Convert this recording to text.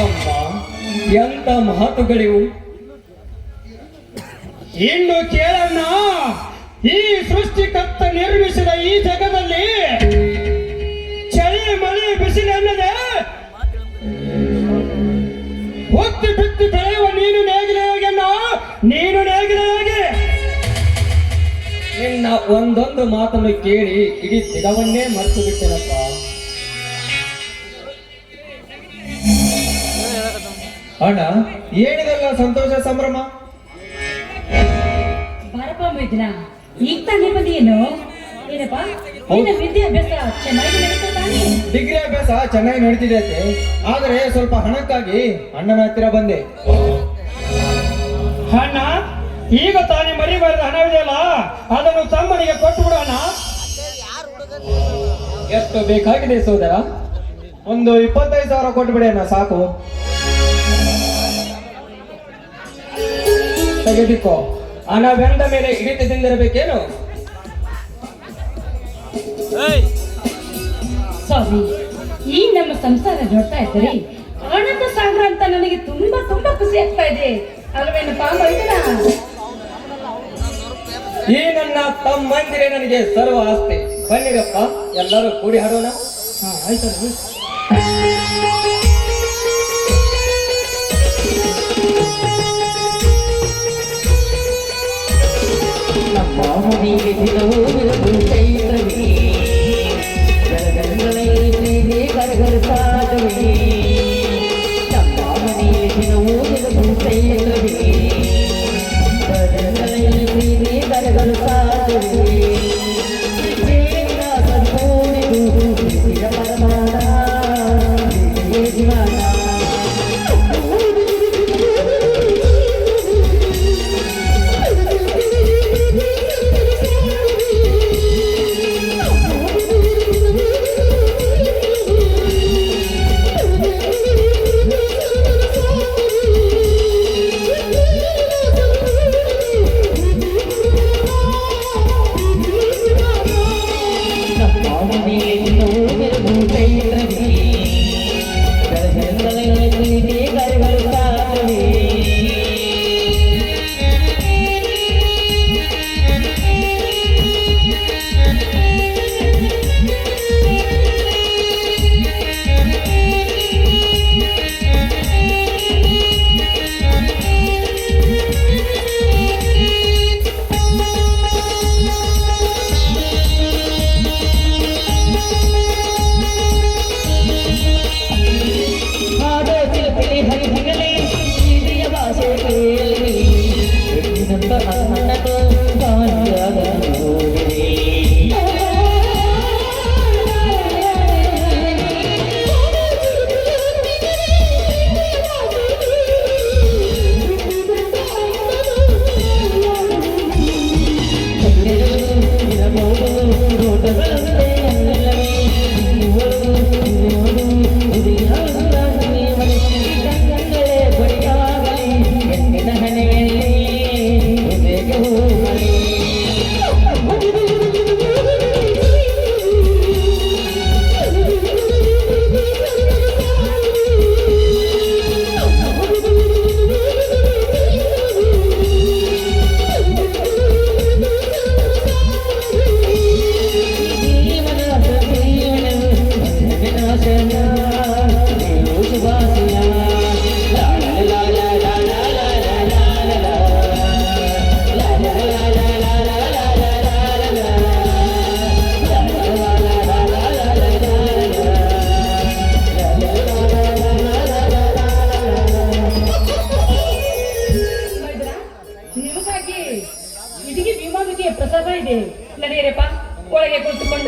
ಅಮ್ಮ, ಎಂತ ಮಾತುಗಳಿವು. ಇನ್ನು ಕೇಳಣ್ಣ, ಈ ಸೃಷ್ಟಿಕರ್ತ ನಿರ್ಮಿಸಿದ ಈ ಜಗದಲ್ಲಿ ಚಳಿ ಮಳೆ ಬಿಸಿಲು ಅನ್ನದೆ ಹೊತ್ತಿ ಬಿತ್ತಿ ಬೆಳೆಯುವ ನೀನು ನೇಗಿಲೆಯಾಗೆನ್ನ, ನೀನು ನೇಗಿಲೆಯಾಗೆ. ನಿನ್ನ ಒಂದೊಂದು ಮಾತನ್ನು ಕೇಳಿ ಇಡೀ ದಿನವನ್ನೇ ಮರೆತು ಬಿಟ್ಟೆನಪ್ಪ. ಅಣ್ಣ, ಏನಿದೆಲ್ಲ ಸಂತೋಷ ಸಂಭ್ರಮ? ಬಾರಪ್ಪ ಮೈದಿನ, ಈಗ ತಾನೇ ಬಂದೇನು? ಏನಪ್ಪ ನಿನ್ನ ವಿದ್ಯಾಭ್ಯಾಸ ಚೆನ್ನಾಗಿ ನಡೀತಾ ತಾನೇ? ಡಿಗ್ರಿ ಅಭ್ಯಾಸ ಚೆನ್ನಾಗಿ ನಡೀತಿದೆ, ಆದರೆ ಸ್ವಲ್ಪ ಹಣಕ್ಕಾಗಿ ಅಣ್ಣನ ಹತ್ತಿರ ಬಂದೆ. ಅಣ್ಣ, ಈಗ ತಾನೇ ಮರಿ ಬರೆದ ಹಣವಿದೆಯಲ್ಲ, ಅದನ್ನು ತಮ್ಮನಿಗೆ ಕೊಟ್ಟು ಬಿಡೋಣ. ಎಷ್ಟು ಬೇಕಾಗಿದೆ ಸೋದರ? ಒಂದು 25,000 ಕೊಟ್ಬಿಡಿ ಅಣ್ಣ, ಸಾಕು. ತೆಗೆದುಕೋ. ಹಣ ಬೆಂದ ಮೇಲೆ ಹಿಡಿತದಿಂದಿರಬೇಕೇನು? ಸ್ವಾಮಿ, ಈ ನಮ್ಮ ಸಂಸಾರ ನೋಡ್ತಾ ಇದ್ದರೆ ಹಣದ ಸಾಗರ ಅಂತ ನನಗೆ ತುಂಬಾ ತುಂಬಾ ಖುಷಿ ಆಗ್ತಾ ಇದೆ ಅಲ್ವೇನಪ್ಪ ಮೈದಿನ? ಈ ನನ್ನ ತಮ್ಮಂದಿರೇ ನನಗೆ ಸರ್ವ ಆಸ್ತಿ. ಬನ್ನಿರಪ್ಪ, ಎಲ್ಲರೂ ಕೂಡಿ ಹಾಡೋಣ. ಆಯ್ತಲ್ಲ. ನಮ್ಮ ಮನೆಗೆ ದಿನವೂ ಚೈತ್ರವೇ, ಗರಗರಗಳಲ್ಲಿ ಗರಗರ ಸಾಧವೇ. ನಮ್ಮ ಮನೆಗೆ ದಿನವೂ ಚೈತ್ರವೇ, ಗರಗರಗಳಲ್ಲಿ ಗರಗರ ಸಾಧವೇ. ಪರಮಾನ ಜೀವನ ನಿಮಗಾಗಿ ಇಡೀ ವಿಮಾನಕ್ಕೆ ಪ್ರಸಾದ ಇದೆ. ನಡೆಯಿರಪ್ಪ, ಒಳಗೆ ಕುಳಿತುಕೊಂಡು